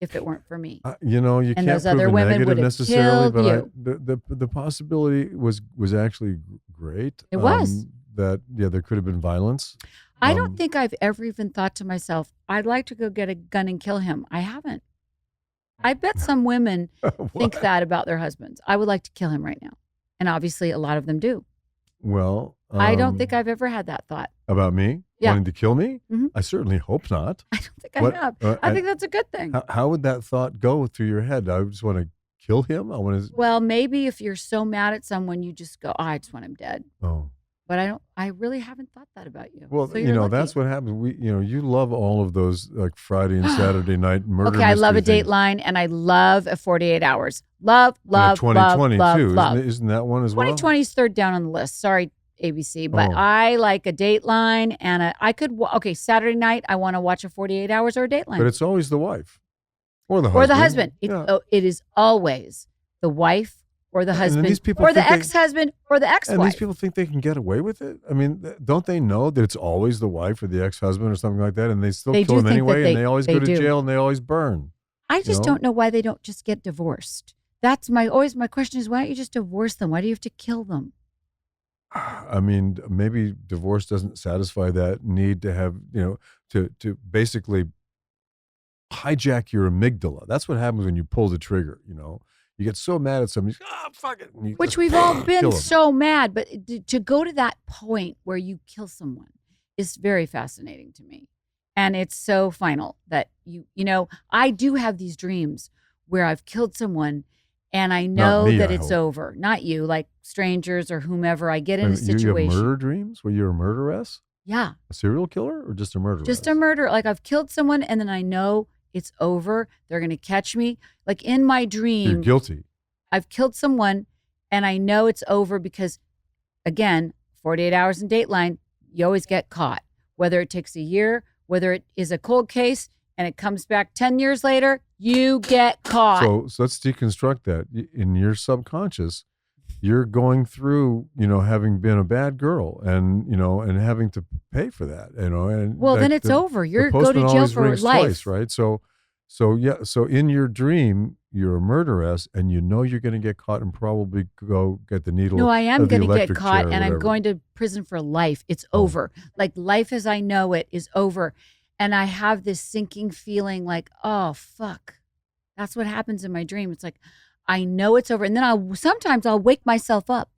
[SPEAKER 2] if it weren't for me.
[SPEAKER 1] You know, you
[SPEAKER 2] and
[SPEAKER 1] can't
[SPEAKER 2] those
[SPEAKER 1] prove
[SPEAKER 2] other
[SPEAKER 1] a
[SPEAKER 2] women
[SPEAKER 1] negative
[SPEAKER 2] would have
[SPEAKER 1] necessarily,
[SPEAKER 2] killed
[SPEAKER 1] but
[SPEAKER 2] you.
[SPEAKER 1] the possibility was actually great.
[SPEAKER 2] It was.
[SPEAKER 1] That, there could have been violence.
[SPEAKER 2] I don't think I've ever even thought to myself, I'd like to go get a gun and kill him. I haven't. I bet some women think that about their husbands. I would like to kill him right now. And obviously a lot of them do.
[SPEAKER 1] Well,
[SPEAKER 2] I don't think I've ever had that thought.
[SPEAKER 1] About me?
[SPEAKER 2] Yeah.
[SPEAKER 1] Wanting to kill me?
[SPEAKER 2] Mm-hmm.
[SPEAKER 1] I certainly hope not.
[SPEAKER 2] I don't think I have. I think that's a good thing.
[SPEAKER 1] How would that thought go through your head? I just want to kill him?
[SPEAKER 2] Well, maybe if you're so mad at someone, you just go, I just want him dead.
[SPEAKER 1] Oh.
[SPEAKER 2] But I really haven't thought that about you.
[SPEAKER 1] Well,
[SPEAKER 2] so
[SPEAKER 1] lucky. That's what happens. You love all of those like Friday and Saturday night murder
[SPEAKER 2] Okay, I love a
[SPEAKER 1] things.
[SPEAKER 2] Dateline and I love a 48 Hours. Love,
[SPEAKER 1] 2020
[SPEAKER 2] love,
[SPEAKER 1] too.
[SPEAKER 2] love.
[SPEAKER 1] Isn't that one as well?
[SPEAKER 2] 2020 is third down on the list. Sorry, ABC, but I like a Dateline and Saturday night I want to watch a 48 Hours or a Dateline.
[SPEAKER 1] But it's always the wife or the husband.
[SPEAKER 2] Or the husband. It is always the wife or the husband or the ex-husband or the ex-wife.
[SPEAKER 1] And these people think they can get away with it? I mean, don't they know that it's always the wife or the ex-husband or something like that, and they still kill them anyway, and they always go to jail and they always burn?
[SPEAKER 2] I just don't know why they don't just get divorced. That's my question is, why don't you just divorce them? Why do you have to kill them?
[SPEAKER 1] I mean, maybe divorce doesn't satisfy that need to have, to basically hijack your amygdala. That's what happens when you pull the trigger, You get so mad at somebody, fuck it.
[SPEAKER 2] Which we've all been so mad, but to go to that point where you kill someone is very fascinating to me. And it's so final that I do have these dreams where I've killed someone and I know that it's over. Not you, like strangers or whomever. I get in a situation.
[SPEAKER 1] You have murder dreams where you're a murderess?
[SPEAKER 2] Yeah.
[SPEAKER 1] A serial killer or just a murderess?
[SPEAKER 2] Just a murder. Like I've killed someone and then I know it's over. They're going to catch me. Like in my dream.
[SPEAKER 1] You're guilty.
[SPEAKER 2] I've killed someone and I know it's over because, again, 48 Hours in Dateline, you always get caught. Whether it takes a year, whether it is a cold case and it comes back 10 years later, you get caught.
[SPEAKER 1] So let's deconstruct that. In your subconscious, you're going through, having been a bad girl and, and having to pay for that, And
[SPEAKER 2] well, then it's over. You're go to jail for life.
[SPEAKER 1] Twice, right? So in your dream, you're a murderess and you're going to get caught and probably go get the needle.
[SPEAKER 2] No, I am
[SPEAKER 1] going to
[SPEAKER 2] get caught and I'm going to prison for life. It's over. Like life as I know it is over. And I have this sinking feeling like, oh, fuck. That's what happens in my dream. It's like, I know it's over. And then sometimes I'll wake myself up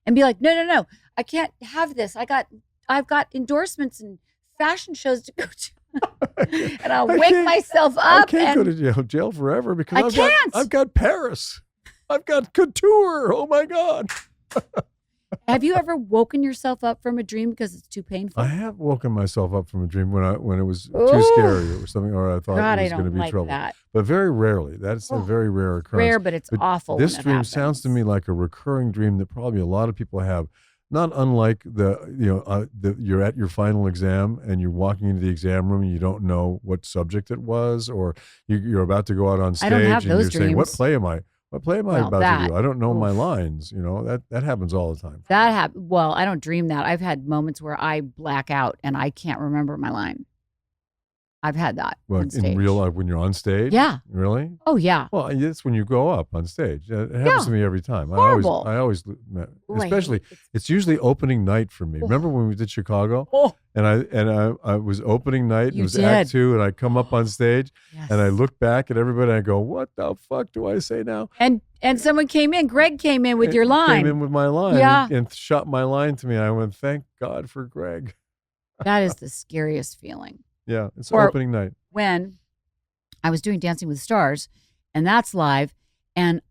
[SPEAKER 2] and be like, no, I can't have this. I've got endorsements and fashion shows to go to. And I'll wake myself up.
[SPEAKER 1] I can't go to jail forever because I've got Paris. I've got couture. Oh my God.
[SPEAKER 2] Have you ever woken yourself up from a dream because it's too painful?
[SPEAKER 1] I have woken myself up from a dream when it was too scary or something, or I thought it was going to be trouble.
[SPEAKER 2] That.
[SPEAKER 1] But very rarely. That's a very rare occurrence.
[SPEAKER 2] Rare, but it's awful.
[SPEAKER 1] This dream sounds to me like a recurring dream that probably a lot of people have. Not unlike you're at your final exam and you're walking into the exam room and you don't know what subject it was, or you're about to go out on stage
[SPEAKER 2] I don't have
[SPEAKER 1] and
[SPEAKER 2] those
[SPEAKER 1] you're
[SPEAKER 2] dreams.
[SPEAKER 1] saying, "What play am I about to do? I don't know my lines." That happens all the time.
[SPEAKER 2] Well, I don't dream that. I've had moments where I black out and I can't remember my line. I've had that on stage. In
[SPEAKER 1] real life, when you're on stage?
[SPEAKER 2] Yeah.
[SPEAKER 1] Really?
[SPEAKER 2] Oh, yeah.
[SPEAKER 1] Well, it's when you go up on stage. It happens to me every time.
[SPEAKER 2] Horrible.
[SPEAKER 1] I always, especially, it's usually opening night for me. Remember when we did Chicago? And I was opening night, and it was Act 2, and I come up on stage, and I look back at everybody, and I go, what the fuck do I say now?
[SPEAKER 2] And someone came in, Greg came in with your line.
[SPEAKER 1] Came in with my line and shot my line to me. I went, thank God for Greg.
[SPEAKER 2] That is the scariest feeling.
[SPEAKER 1] Yeah, it's opening night.
[SPEAKER 2] When I was doing Dancing with the Stars, and that's live. And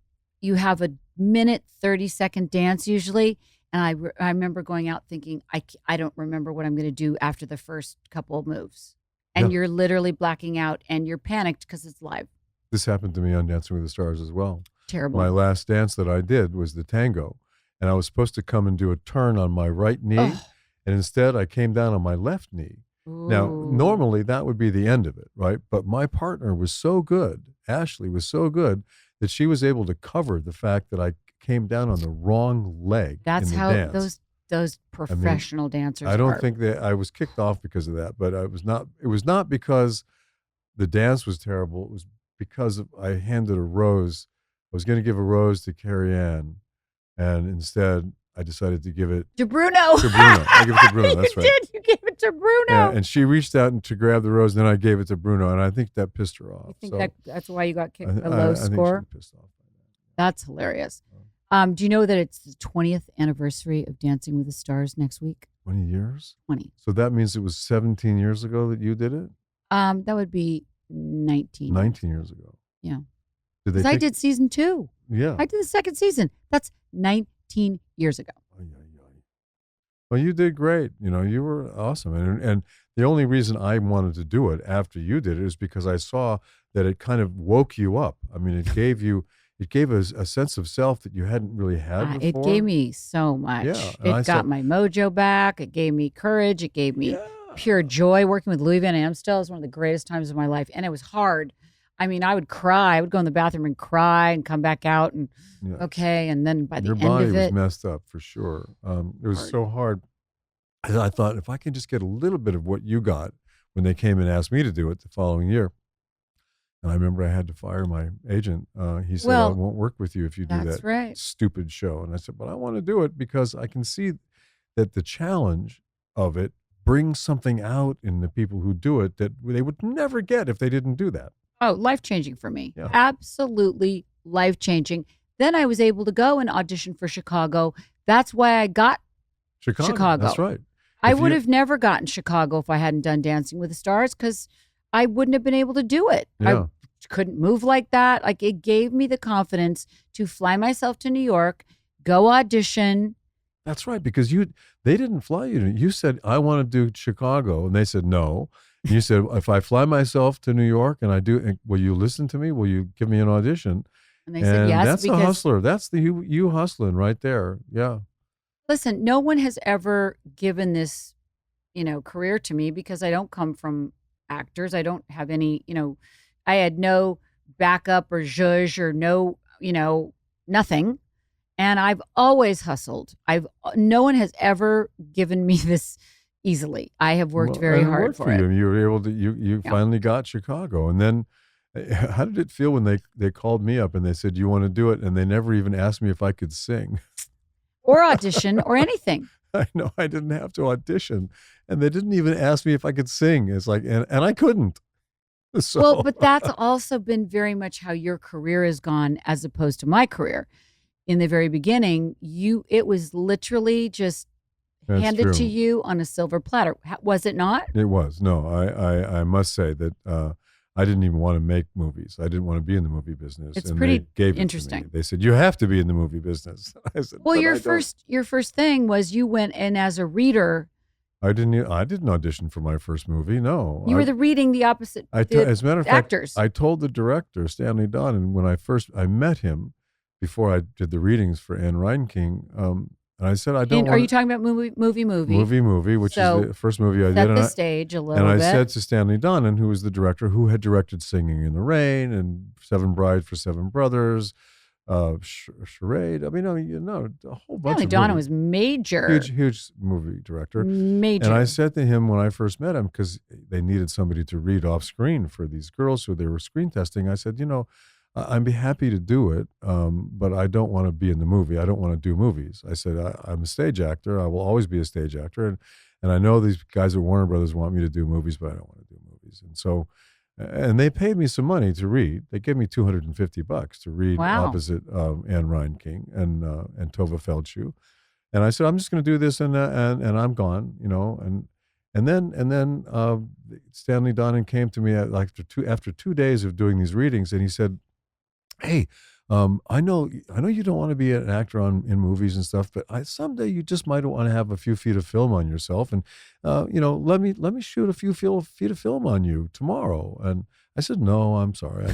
[SPEAKER 2] you have a minute, 30-second dance usually. And I remember going out thinking, I don't remember what I'm going to do after the first couple of moves. And you're literally blacking out and you're panicked because it's live.
[SPEAKER 1] This happened to me on Dancing with the Stars as well.
[SPEAKER 2] Terrible.
[SPEAKER 1] My last dance that I did was the tango. And I was supposed to come and do a turn on my right knee. And instead, I came down on my left knee.
[SPEAKER 2] Ooh.
[SPEAKER 1] Now, normally that would be the end of it, right? But my partner was so good, Ashley was so good, that she was able to cover the fact that I came down on the wrong leg.
[SPEAKER 2] That's
[SPEAKER 1] in the
[SPEAKER 2] how
[SPEAKER 1] dance.
[SPEAKER 2] those professional dancers
[SPEAKER 1] I don't
[SPEAKER 2] are.
[SPEAKER 1] think that I was kicked off because of that, but it was not because the dance was terrible. It was because I handed a rose. I was going to give a rose to Carrie Ann, and instead I decided to give it
[SPEAKER 2] to Bruno.
[SPEAKER 1] To Bruno. I gave it to Bruno. That's
[SPEAKER 2] You
[SPEAKER 1] right.
[SPEAKER 2] did. You gave it to Bruno.
[SPEAKER 1] Yeah, and she reached out to grab the rose, and then I gave it to Bruno, and I think that pissed her off.
[SPEAKER 2] You think that's why you got kicked a
[SPEAKER 1] I
[SPEAKER 2] low
[SPEAKER 1] think
[SPEAKER 2] score?
[SPEAKER 1] she was pissed off by that.
[SPEAKER 2] That's hilarious. Do you know that it's the 20th anniversary of Dancing with the Stars next week?
[SPEAKER 1] 20 years?
[SPEAKER 2] 20.
[SPEAKER 1] So that means it was 17 years ago that you did it?
[SPEAKER 2] That would be 19.
[SPEAKER 1] 19 years ago.
[SPEAKER 2] Yeah.
[SPEAKER 1] Did they
[SPEAKER 2] Because I did season 2.
[SPEAKER 1] Yeah.
[SPEAKER 2] I did the second season. That's 19 years ago.
[SPEAKER 1] Well, you did great. You know, you were awesome. And the only reason I wanted to do it after you did it is because I saw that it kind of woke you up. I mean, it gave a sense of self that you hadn't really had before.
[SPEAKER 2] It gave me so much.
[SPEAKER 1] Yeah,
[SPEAKER 2] It got my mojo back. It gave me courage. It gave me pure joy. Working with Louis Van Amstel is one of the greatest times of my life. And it was hard. I mean, I would cry. I would go in the bathroom and cry and come back out and okay. And then by the end of it,
[SPEAKER 1] your body was messed up for sure. It was so hard. I thought if I can just get a little bit of what you got when they came and asked me to do it the following year. And I remember I had to fire my agent. He said, I won't work with you if you do that stupid show. And I said, but I want to do it because I can see that the challenge of it brings something out in the people who do it that they would never get if they didn't do that.
[SPEAKER 2] Oh, life-changing for me.
[SPEAKER 1] Yeah.
[SPEAKER 2] Absolutely life-changing. Then I was able to go and audition for Chicago. That's why I got Chicago.
[SPEAKER 1] That's right.
[SPEAKER 2] I would have never gotten Chicago if I hadn't done Dancing with the Stars because I wouldn't have been able to do it.
[SPEAKER 1] Yeah.
[SPEAKER 2] I couldn't move like that. Like it gave me the confidence to fly myself to New York, go audition.
[SPEAKER 1] That's right, because they didn't fly you. You said, I want to do Chicago, and they said no. And you said, if I fly myself to New York and I do, will you listen to me? Will you give me an audition?
[SPEAKER 2] And they said yes.
[SPEAKER 1] That's the hustler. That's the you hustling right there. Yeah.
[SPEAKER 2] Listen, no one has ever given this, career to me because I don't come from actors. I don't have any, I had no backup or zhuzh or no, nothing. And I've always hustled. No one has ever given me this easily. I have worked very hard for it.
[SPEAKER 1] You were able to, you finally got Chicago. And then how did it feel when they called me up and they said, you want to do it? And they never even asked me if I could sing.
[SPEAKER 2] Or audition or anything.
[SPEAKER 1] I know I didn't have to audition. And they didn't even ask me if I could sing. It's like, and I couldn't. So.
[SPEAKER 2] Well, but that's also been very much how your career has gone as opposed to my career. In the very beginning, it was literally just handed to you on a silver platter. Was it not?
[SPEAKER 1] It was. No, I must say that I didn't even want to make movies. I didn't want to be in the movie business.
[SPEAKER 2] It's
[SPEAKER 1] and
[SPEAKER 2] pretty
[SPEAKER 1] they gave
[SPEAKER 2] interesting.
[SPEAKER 1] It to me. They said, you have to be in the movie business. I said,
[SPEAKER 2] well, your first thing was you went in as a reader.
[SPEAKER 1] I didn't audition for my first movie. No,
[SPEAKER 2] you were reading the opposite.
[SPEAKER 1] As a matter of fact,
[SPEAKER 2] actors.
[SPEAKER 1] I told the director Stanley Donen when I met him before I did the readings for Anne Reinking. And I said, I don't.
[SPEAKER 2] Are you talking about movie?
[SPEAKER 1] Movie, which is the first movie I did.
[SPEAKER 2] Set the stage a little bit.
[SPEAKER 1] And I said to Stanley Donen, who was the director, who had directed Singing in the Rain and Seven Brides for Seven Brothers, Charade. I mean, a whole bunch.
[SPEAKER 2] Stanley Donen was major,
[SPEAKER 1] huge movie director.
[SPEAKER 2] Major.
[SPEAKER 1] And I said to him when I first met him, because they needed somebody to read off screen for these girls who they were screen testing. I said, I'd be happy to do it, but I don't want to be in the movie. I don't want to do movies. I said, I'm a stage actor. I will always be a stage actor. And I know these guys at Warner Brothers want me to do movies, but I don't want to do movies. And so, and they paid me some money to read. They gave me $250 to read opposite Anne Reinking and Tova Feldshuh. And I said, I'm just going to do this and I'm gone, And then Stanley Donen came to me after 2 days of doing these readings, and he said, hey, I know you don't want to be an actor in movies and stuff, but someday you just might want to have a few feet of film on yourself, and let me shoot a feet of film on you tomorrow. And I said, no, I'm sorry,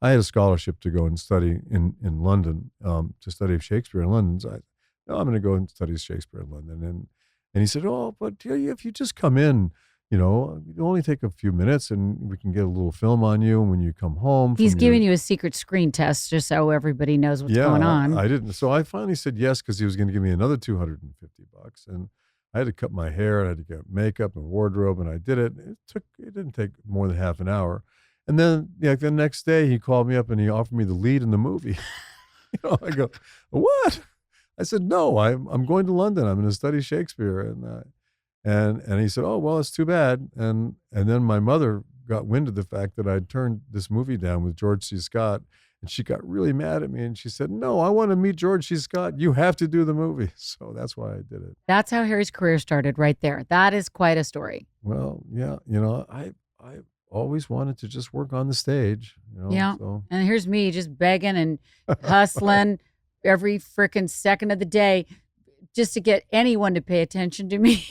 [SPEAKER 1] I had a scholarship to go and study in London, to study Shakespeare in London. So no, I'm going to go and study Shakespeare in London, and he said, oh, but if you just come in. It'll only take a few minutes and we can get a little film on you. And when you come home,
[SPEAKER 2] he's giving you a secret screen test just so everybody knows what's going on.
[SPEAKER 1] I didn't. So I finally said yes because he was going to give me another $250. And I had to cut my hair and I had to get makeup and wardrobe. And I did it. It didn't take more than half an hour. And then the next day he called me up and he offered me the lead in the movie. I go, what? I said, no, I'm going to London. I'm going to study Shakespeare. And he said, oh, well, it's too bad. And then my mother got wind of the fact that I'd turned this movie down with George C. Scott. And she got really mad at me. And she said, no, I want to meet George C. Scott. You have to do the movie. So that's why I did it.
[SPEAKER 2] That's how Harry's career started right there. That is quite a story.
[SPEAKER 1] Well, yeah. I always wanted to just work on the stage.
[SPEAKER 2] Yeah.
[SPEAKER 1] So.
[SPEAKER 2] And here's me just begging and hustling every freaking second of the day just to get anyone to pay attention to me.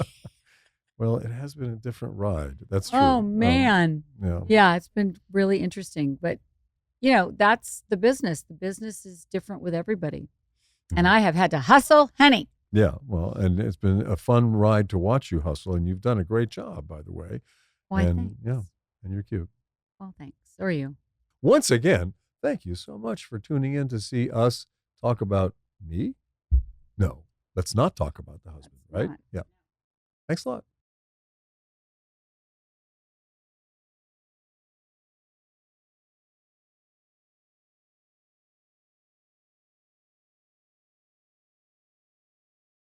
[SPEAKER 1] Well, it has been a different ride. That's true.
[SPEAKER 2] Oh, man. Yeah, it's been really interesting. But, that's the business. The business is different with everybody. Mm-hmm. And I have had to hustle, honey.
[SPEAKER 1] Yeah, well, and it's been a fun ride to watch you hustle. And you've done a great job, by the way.
[SPEAKER 2] Why,
[SPEAKER 1] and
[SPEAKER 2] thanks.
[SPEAKER 1] Yeah, and you're cute.
[SPEAKER 2] Well, thanks. So are you.
[SPEAKER 1] Once again, thank you so much for tuning in to see us talk about me. No, let's not talk about the husband, right? Yeah. Thanks a lot.